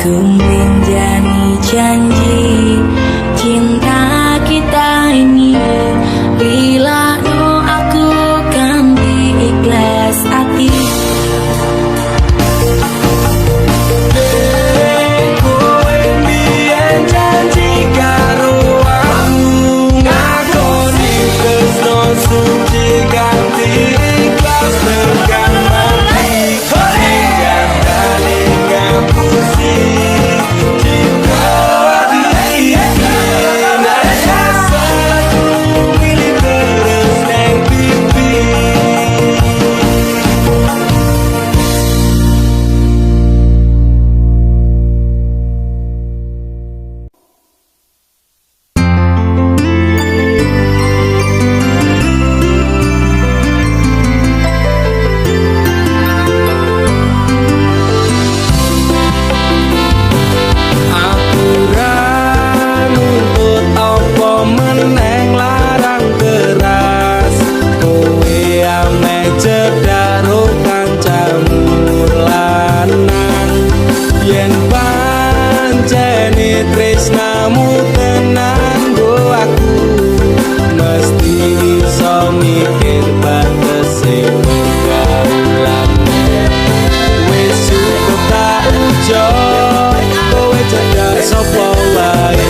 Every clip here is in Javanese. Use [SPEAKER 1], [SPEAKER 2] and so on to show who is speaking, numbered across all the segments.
[SPEAKER 1] menjadi janji cinta kita ini, bila no aku kan ikhlas hati.
[SPEAKER 2] Kowe mbiyen janji karo aku, ngakoni tresno suci ganti ikhlas tekan mati. Hingga tali ngapusi cinta iki, nasa aku pilih terus neng pipi. Aturan nuntut apa meneng larang keras, kowe ame cedharo kancamu lanang. Yen pancene tresnamu tenan go aku, mesti iso mikir batese pergaulanmu. Wis cukup tak ujo, kowe cedhak sapa wae.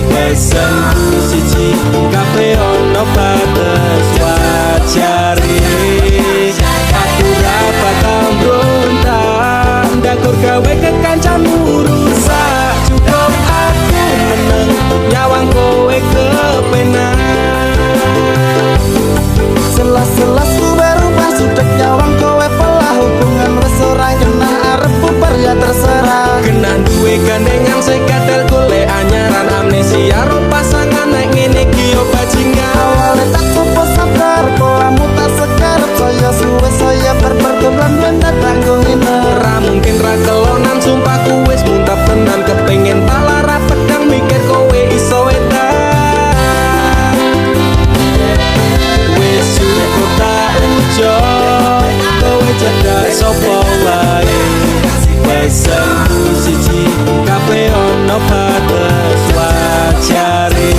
[SPEAKER 2] Pesenku siji, kabeh ono batas wajare. Aku ra bakal mbrontak, ndakur gawe kekancanmu rusak. Cukup aku meneng, nyawang kowe kepenak.
[SPEAKER 3] Selas-selas ku berubah, sudah nyawang kowe pelah. Hubungan wis ora kena, arep bubar ya terserah.
[SPEAKER 2] Kena duwe gandengan sing katel golek anyaran, amnesia ro pasangan nek ngene iki yo bajingan.
[SPEAKER 3] Awalnya tak sopo sabar, kolamu tak sekarep. Saya suwe saya berperkebulan mendatang ngene.
[SPEAKER 2] Ra mungkin ra kelonan, sumpah ku wis muntap tenan. Kepengin tak lara pedang mikir kowe iso edan. Wis cukup tak ujo, kowe cedhak sapa wae. Pesenku siji, kabeh ono batas wajare.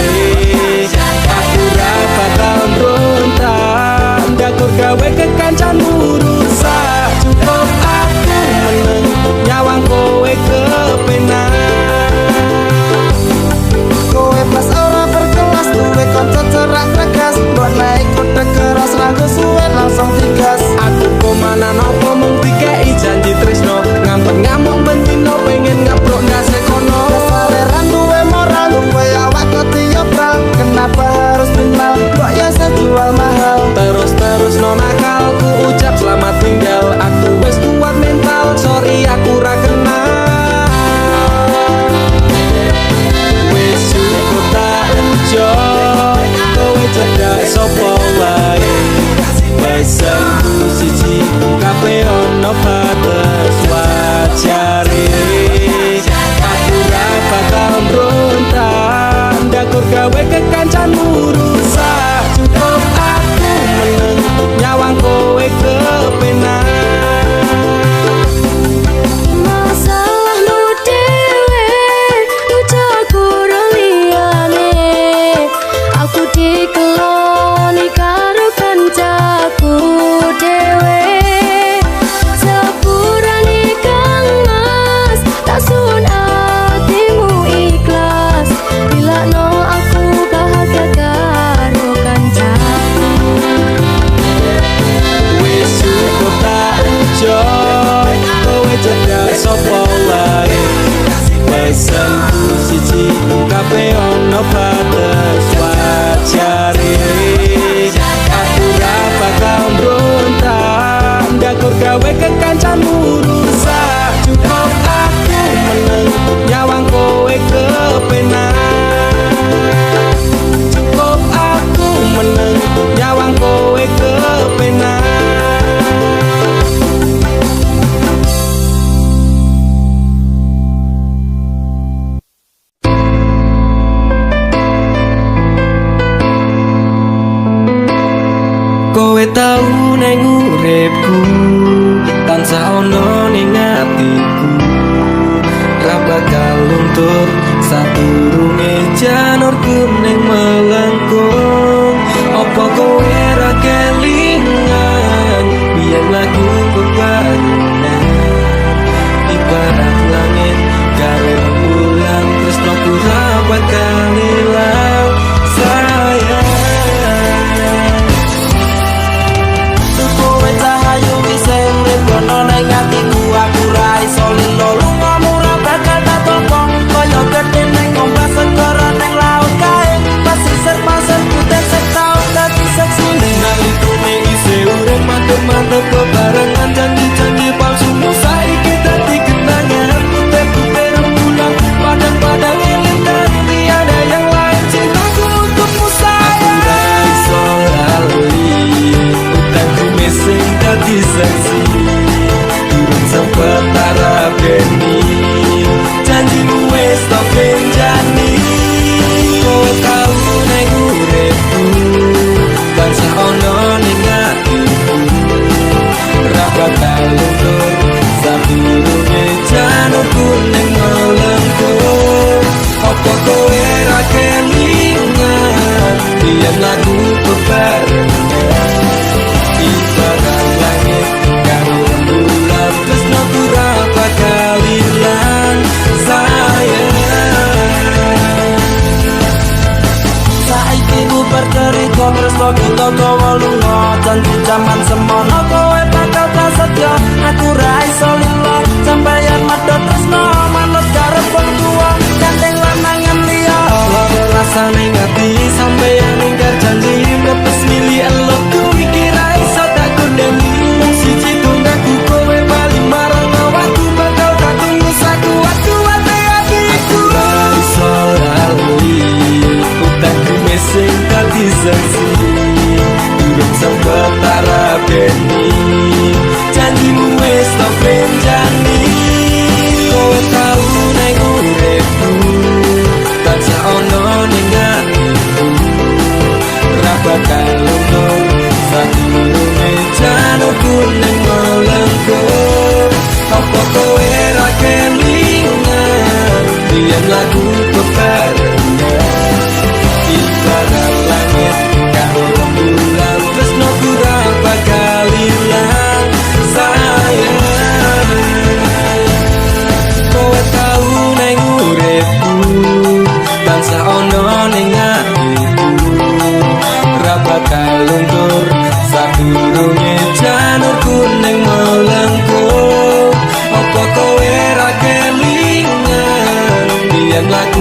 [SPEAKER 2] Aku ra bakal mbrontak, ndakur gawe kekancanmu rusak. Cukup aku meneng, nyawang kowe kepenak.
[SPEAKER 3] Kowe pas ora berkelas, duwe kanca cerak tegas. Mbok naik kuda keras, ranggo suwe langsung digas.
[SPEAKER 2] Aku komana nopo mung dikei janji tresno, ngampet ngamuk bentino pengen ngaprok ndase kono.
[SPEAKER 3] Saleran duwe moral, duwe awak ketiopral. Kenapa harus final, kok ya saya jual mahal.
[SPEAKER 2] Terus no nakal, ku ucap selamat tinggal. Aku wis kuat mental, sorry aku ra kenal. Wis cukup tak ujo, kowe cedhak sapa wae. Pesenku siji, kabeh ono batas wajare. Aku ra bakal mbrontak, ndakur gawe kekancanmu rusak. Cukup aku meneng, nyawang kowe kepenak.
[SPEAKER 1] Masalahmu dewe, ucap kurang liyane. Aku dikeloni karo kancaku dewe. Sepurane Kang Mas, tak sun hatimu ikhlas. Bila no aku bahagia karo kancaku.
[SPEAKER 2] Wis cukup tak ujo, kowe cedhak sapa wae. Pesenku siji, kabeh ono batas wajare. Aku ra bakal mbrontak, ndakur gawe kekancanmu rusak. Cukup aku meneng, nyawang kowe kepenak. Cukup aku meneng, nyawang kowe kepenak. Kowe tau neng uripku, tansah ono ning atiku. ora bakal luntur sadurunge janur kuning melengkung. Apa kowe ra kelingan biyen lagu bebarengan ibarat langit karo rembulan tresnoku ra bakal ilang sayang.
[SPEAKER 3] Kowe cahayu wis urip kono ning atiku aku ra iso lilo lungamu ra bakal tak tokong kaya gedhe ning ombak segara ning laut kae pasisir pasir putih sek tau dadi seksine
[SPEAKER 2] Nalikune isih urip mantep-mantep bebarengan janji-janji palsumu saiki dadi kenangan putih-putih rembulan padang-padang elintan tiada yang lain cintaku untukmu sayang. Aku ra iso lali utangku mesing dadi saksi durung sempet tarapeni janjimu wis tak benjani. Kowe tau ning uripku bangsa ono ning atiku ra bakal luntur sadurunge janur kuning melengkung. Apa kowe ra kelingan biyen lagu bebarengan ibarat langit karo rembulan tresnoku ra bakal ilang sayang.
[SPEAKER 3] saiki bubar cerita tresno kita gawa lunga janji jaman semono kowe bakal prasetyo aku ra iso lilo sampeyan medhot tresno manut karep wong tuwa gandeng lanangan liya
[SPEAKER 2] Loro rasane ngati sampeyan ingkar janji mlepes mili elokku iki ra iso tak kondeni wong siji tunggaku kowe bali marang awakku bakal tak tunggu sakuat-kuate atiku. Aku ra iso lali utangku mesing dadi saksi durung sempet tarapeni janjimu wis tak benjani. Kowe tau ning uripku tansah ono ning atiku ra bakal luntur sadurunge janur kuning melengkung. Apa kowe ra kelingan biyen lagu bebarengan ibarat langit karo rembulan tresnoku ra bakal ilang sayang. Kowe tau ning uripku tansah ono ning atiku ra bakal luntur sadurunge janur kuning melengkung. Apa kowe ra kelingan biyen lagu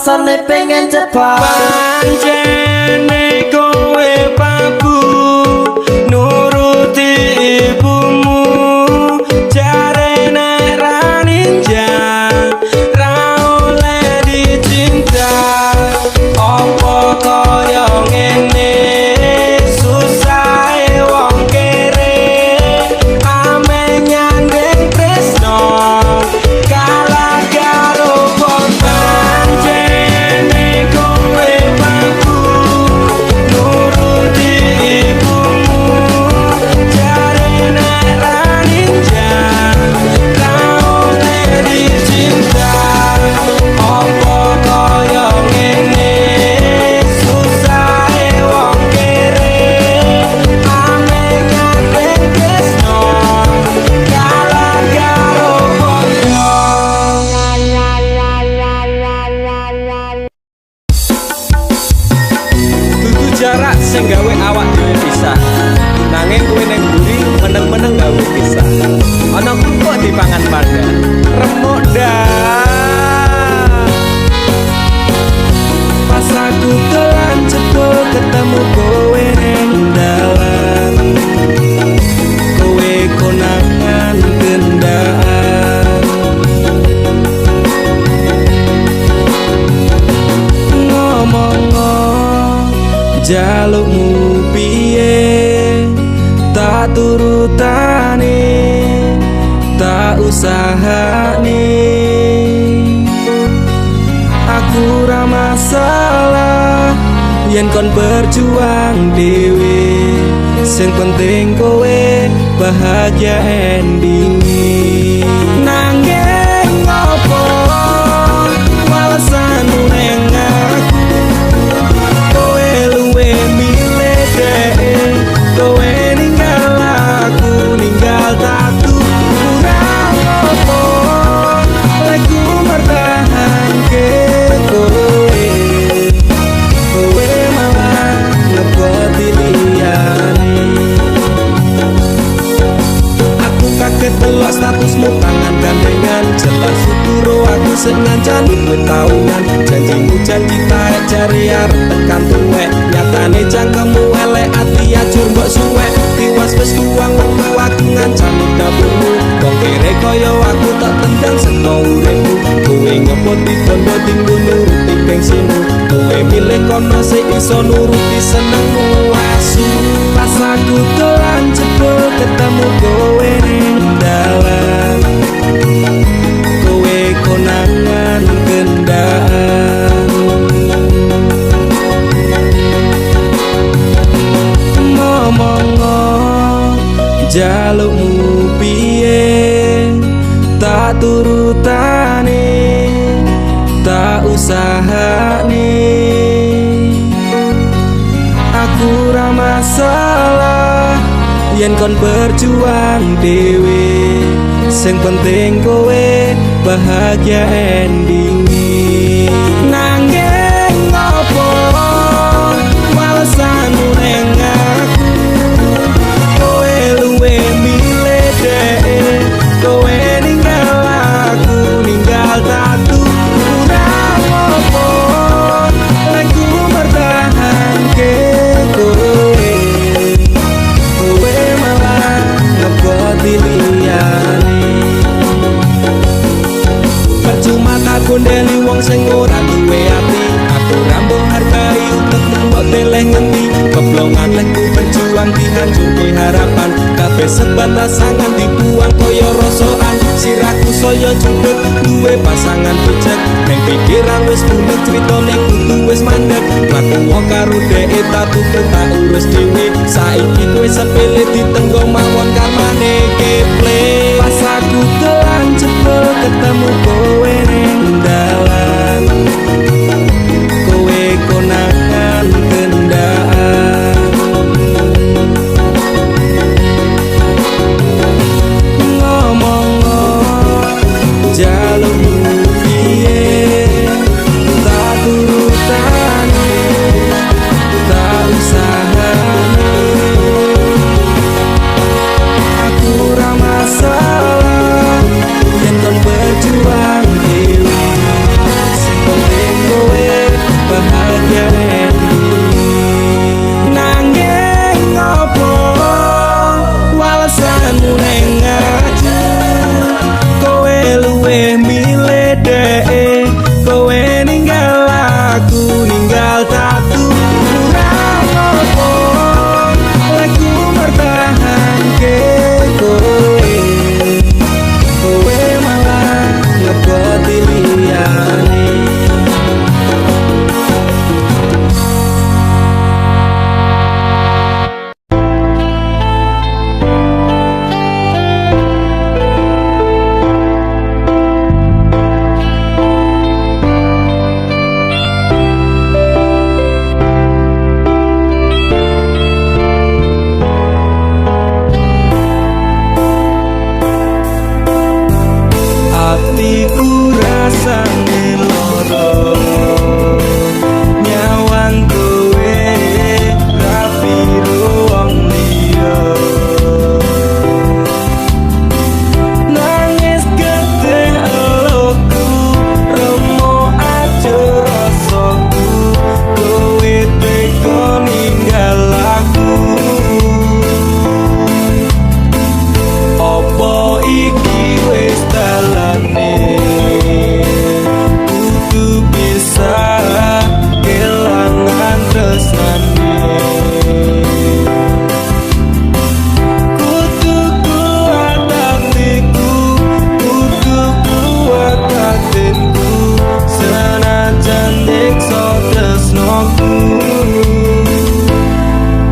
[SPEAKER 3] rasane pengen cepat.
[SPEAKER 2] Pancene kowe paku nuruti ibumu, jare nek ra ninja ra oleh dicinta. Apa kaya ngene susahe wong kere, ame nyandeng tresno kalah karo wong. Pancene kowe paku nuruti ibumu, jare nek ra ninja ra oleh dicinta. Apa kaya ngene susahe wong kere, ame nyandeng tresno kalah karo bondo. Dudu jarak sing gawe awak dhewe pisah, nanging kowe ning mburi meneng-meneng gawe pisah. Ana kok dipangan panda remuk dah. Pas aku telan cebol ketemu kowe ning dalan, kowe konangan gendaan. Ngomong jalukmu piye, tak turutane, tak usahane. Aku ra masalah yen kon berjuang dhewe, sing penting kowe bahagia endinge. Nanging ngopo walesanmu ning aku, kowe luwe milih dhewe, kowe ninggal aku ninggal tatu. Kurang apa lagu mertahanke kowe, kowe malah ngeboti liyane. Aku kaget delok statusmu tangan gandengan, jelas syukuro aku sing ngancani kowe taunan. Janjimu janji taek jare arep tekan tuwek, nyatane cangkemmu elek ati ajur mbok suwek. Tiwas wis tuang wektu aku ngancani dapurmu, wong kere kaya aku tak tendang seko uripmu. Kowe ngepoti bondo tinggu nuruti gengsimu, kowe milih kono sing iso nuruti senengmu asu. Pas aku dolan jebol ketemu kowe ning dalan, kowe konangan gendaan. Ngomong jalukmu piye, tak turutane, tak usahane. Aku ra masalah yen kon berjuang dhewe, sing penting kowe bahagia endinge. Nanging ngopo walesanmu ning aku, kowe luwe milih dhewe, kowe ninggal aku ninggal tatu. Kurang apa lagu mertahanke kowe, kowe malah ngeboti liyane. Percuma tak gondeli wong sing ora duwe ati, aku ra mbok hargai utekmu mbok deleh ngendi. Keblongan lekku berjuang dihancurke harapan, kabeh sebatas sangan dibuang koyo rosokan. Sirahku saya judut duwe pasangan becek, neng pikiran wis bulet critane kudu wis mandek. Laku karo dhek tatu tak urus dhewe, saiki kowe sepele ditenggo mawon karmane keple. Pas aku telan jebol ketemu kowe ning dalan, kowe konangan gendaan. Ngomong jalukmu piye, tak turutane, tak usahane. Aku ra masalah yen kon berjuang dee kowe ninggal aku ninggal tatu kurang apa lagu bertahan ke kowe kowe malah ngeboti liyane atiku rasane loro nyawang kowe rapiru wong liya nangis gede eloku remo aja rasaku kowe teko ninggal aku opo iki wis dalane kudu bisa kelangan tresnane kudu kuat hatiku kudu kuat batinku senajan nyiksa tresnoku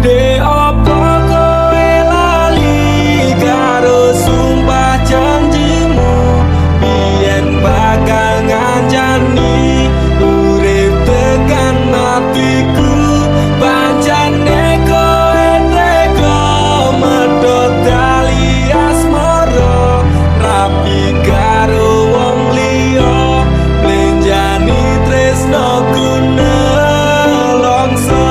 [SPEAKER 2] de opo kowe lali karo sumpah janjimu biyen bakal ngancani urip tekan matiku pancene kowe tega medhot tali asmara rapi karo wong liya blenjani tresnoku nelongso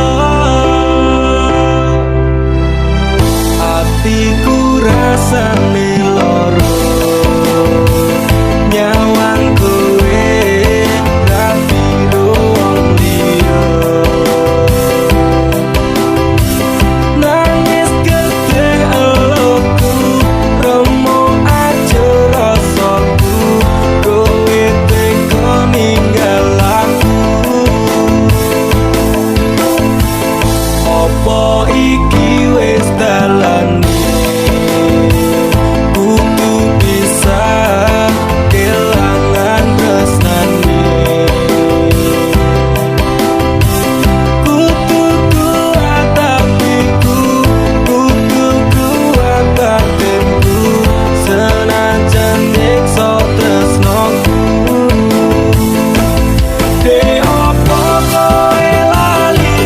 [SPEAKER 2] atiku rasane loro nyawang kowe rapiru wong liya nangis gede eloku remo aja rasaku kowe teko ninggal aku opo iki wis dalane kudu bisa kelangan tresnane kudu kuat hatiku kudu kuat batinku senajan nyiksa tresnoku de opo kowe lali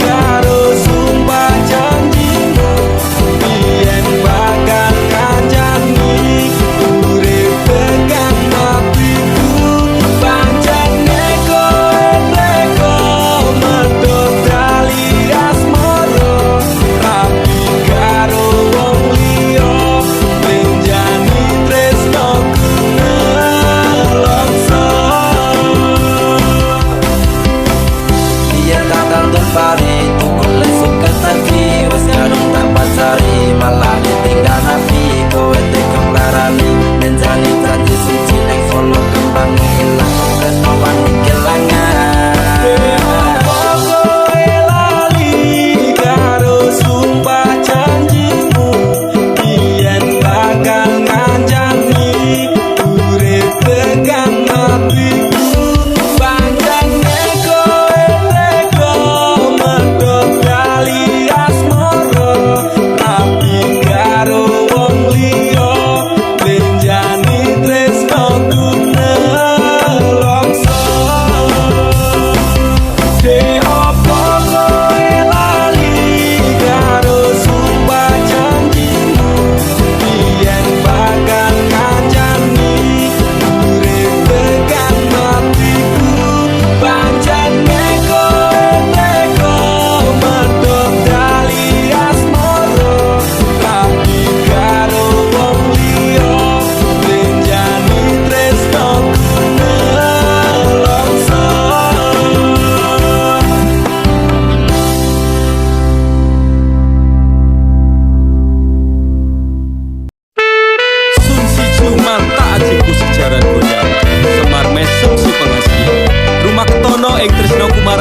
[SPEAKER 2] karo sumpah janjimu biyen bakal kancani urip tekan matiku pancene kowe teko medhot tali asmara rapi karo wong liya blenjani tresnoku nelongso
[SPEAKER 3] Iya takkan tumpari tukul lesuk ketagi wes kadung tak pacari malah ditinggal nabi kowe tekong larani menjani janji suci nek solo kembang hilang kesowan kelangan
[SPEAKER 2] kowe lali karo sumpah janjimu biyen bakal ngancani urip tekan matiku pancene kowe teko medhot tali asmara rapi karo wong liya blenjani tresnoku nelongso de opo kowe lali karo sumpah janjimu biyen bakal ngancani urip tekan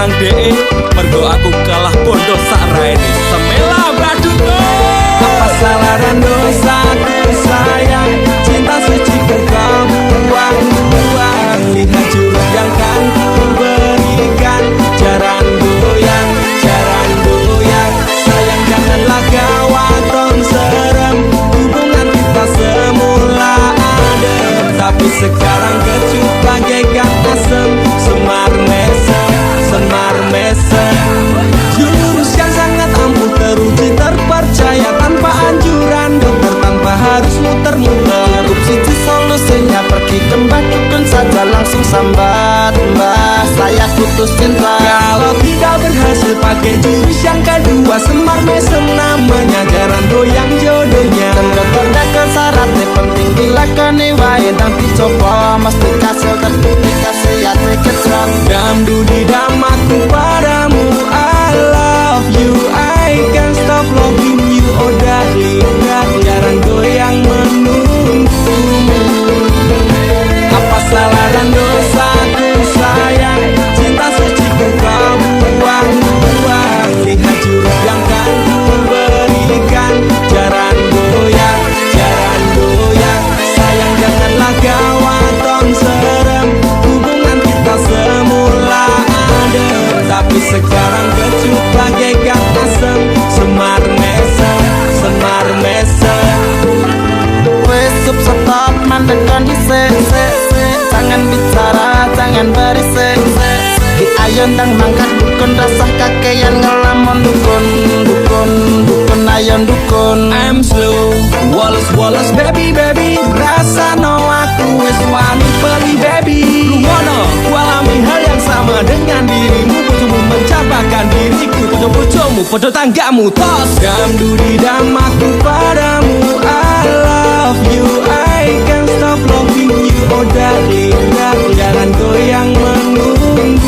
[SPEAKER 2] marang DE mergo aku kalah bondo sak raine semela baduto. Apa salah dan dosaku sayang, cinta suci ku kau buang-buang. Lihat jurus yang kan ku berikan, jaran goyang sayang janganlah kau waton serem. Hubungan kita semula adem, tapi sekarang kecut bagaikan asem. Semar mesem jurus yang sangat ampuh, teruji terpercaya tanpa anjuran dokter, tanpa harus muter-muter.
[SPEAKER 3] Siji solusinya pergi kembang dukun saja, langsung sambat mbah saya putus cinta.
[SPEAKER 2] Kalau tidak berhasil pakai jurus yang kedua, semar mesem namanya, jaran goyang jodohnya.
[SPEAKER 3] Tanda ke syaratnya penting dilakoni wae, dan dicoba mesti kasil terpilih kasih hati kecil.
[SPEAKER 2] Damdu di damaku padamu, I love you, I can't stop loving you, oh darling, jaran goyang menunggumu. Apa salah dan dosaku sayang, cinta suci ku kau buang-buang. Lihat jurus yang kan ku berikan, jaran goyang sayang janganlah kau waton serem. Hubungan kita semula adem, tapi sekarang kecut bagaikan asem. Semar mesem
[SPEAKER 3] Wes stop mandek kondisi, jangan bicara, jangan berisik. Ki ayo ndang mangkat dukun, rasah kakean ngelamun dukun ayo dukun.
[SPEAKER 2] I'm slow, Wallace baby, rasa no aku wis wani peli baby. Lungono, ku alami hal yang sama dengan dirimu, bojomu mencapakan diriku, bojomu podo tanggamu tos. Damdu di damaku padamu, I love you, I can't stop loving you, oh darling, jalan goyang menunggumu.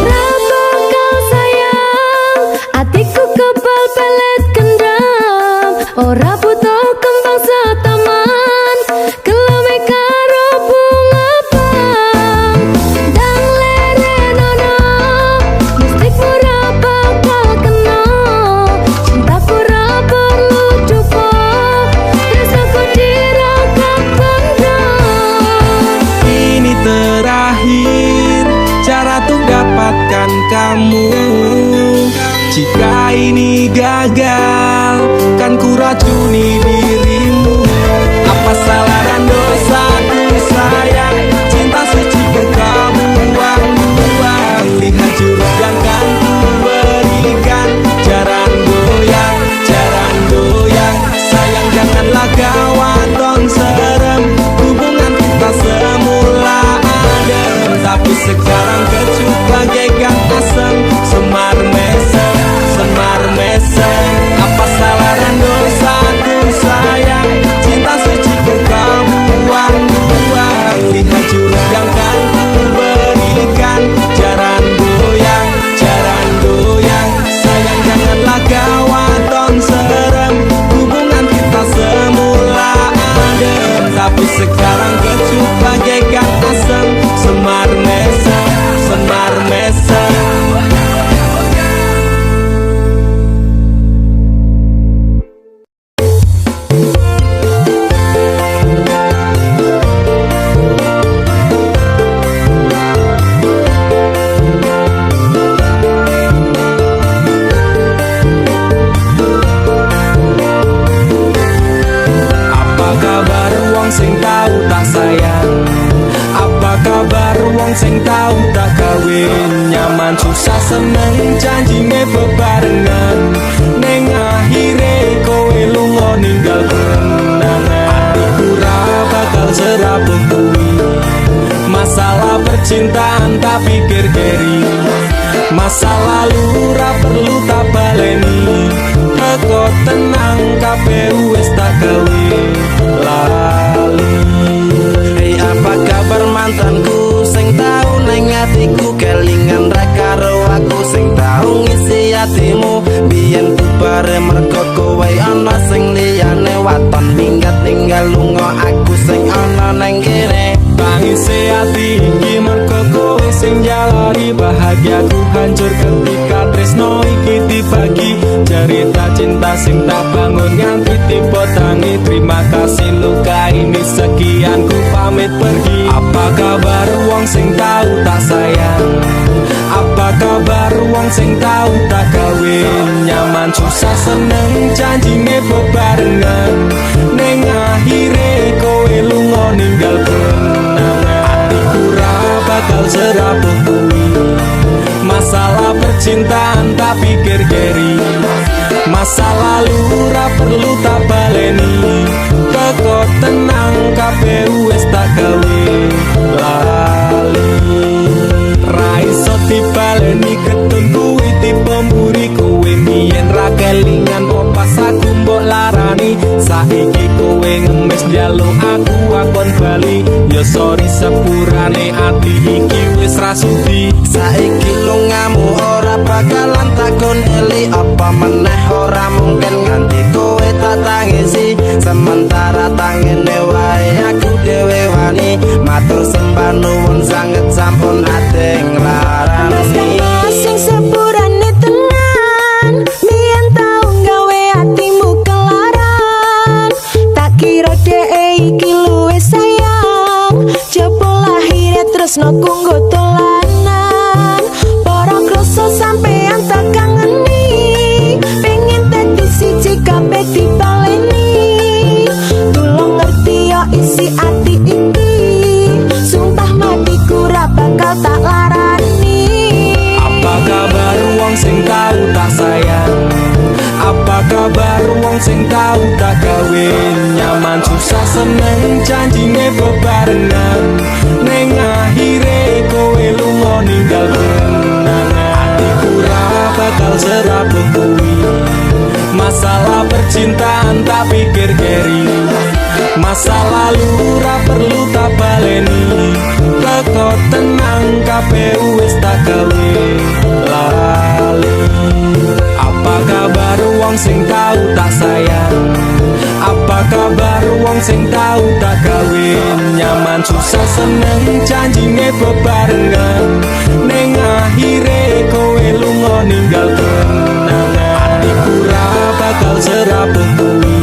[SPEAKER 1] Rapa kau sayang, hatiku kebal pelet kendam. Ora butuh kembang setaman, kelame karo bunga pang. Dang lere nono, mistikmu ra bakal kena. Cintaku ra perlu dupa, rasaku dirangkap pendam.
[SPEAKER 2] Ini terakhir cara untuk dapatkan kamu. Jika ini gagal, kan ku racuni dirimu. Apa salah dan dosaku sayang, cinta suci ku kau buang-buang. Lihat jurus yang kan ku berikan, jaran goyang sayang janganlah kau waton serem. Hubungan kita semula adem, tapi sekarang kecut bagaikan asem. Semar mesem apa salah dan dosaku sayang, cinta suci ku kau buang-buang. Lihat jurus yang kan ku berikan, jaran goyang sayang janganlah kau waton serem. Hubungan kita semula adem, tapi sekarang kecut bagaikan asem. Semar mesem sing tau tak kawin, nyaman susah seneng janjine bebarengan. Neng akhire kowe lunga ninggal kenangan. Hatiku ra bakal serabut kuwi, masalah percintaan tak pikir keri. Masa lalu ra perlu tak baleni, teko tenang kabeh wis tak gawe lali.
[SPEAKER 3] Hei apa kabar mantanku sing tau neng atiku, kelingan ra karo aku sing tau ngisi hatimu. Biyen bubare mergo kowe ana sing liyane, waton minggat tinggal lunga aku sing ana neng kene.
[SPEAKER 2] Tangise ati iki mergo kowe sing jalari bahagiaku hancur ketika tresno iki dibagi. Cerita cinta sing tak bangun nganti tiba tangi. Terima kasih luka ini sekian ku pamit pergi. Apa kabar wong sing tahu tak sayang? Apa kabar wong sing tahu tak gawe? Nyaman susah seneng janjine bebarengan. Neng akhire kowe lunga ninggal kenangan. Atiku ra bakal serapuh kuwi. Masalah percintaan tak pikir keri. Masa lalu ra perlu tak baleni. Teko tenang kabeh wis tak gawe lali. Ra iso dibaleni ketun kuwi tipe mburi. Kowe mien ra kelingan opas aku mbok larani. Saiki kowe ngemis njaluk aku akon bali. Ya sorry sepurane ati iki wis ra sudi.
[SPEAKER 3] Saiki lungamu ora bakalan takon eli. Apa meneh ora mungkin nganti kowe tak tangisi. Sementara tangene wae aku dhewe wani. Matur sembah nuwun sanget sampun ate nglarani.
[SPEAKER 1] Sing sepurane tenan mien tau gawe atimu kelaran. Tak kira dhek iki luwih sayang. Jebul akhire tresno kanggo dolanan. Para kroso sampean tak kangeni. Pengen dadi siji kabeh dibaleni. Tulung ngerti yo isi ati iki. Sumpah matiku ra bakal tak larani.
[SPEAKER 2] Apa kabar wong sing tahu tak sayang? Apa kabar wong sing tahu tak gawe? Nyaman susah seneng janjine bebarengan. Neng akhire kowe lunga ninggal kenangan. Atiku ra bakal serapuh kuwi. Masalah percintaan tak pikir keri. Masa lalu ra perlu tak baleni. Teko tenang kabeh wis tak gawe lali. Apa kabar wong sing tahu tak sayang? Apa kabar wong sing tahu tak gawe? Nyaman susah seneng janjine bebarengan. Neng akhire kowe lunga ninggal kenangan. Atiku ra bakal serapuh kuwi.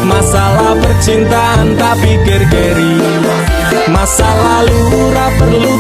[SPEAKER 2] Masalah percintaan tak pikir keri. Masa lalu ra perlu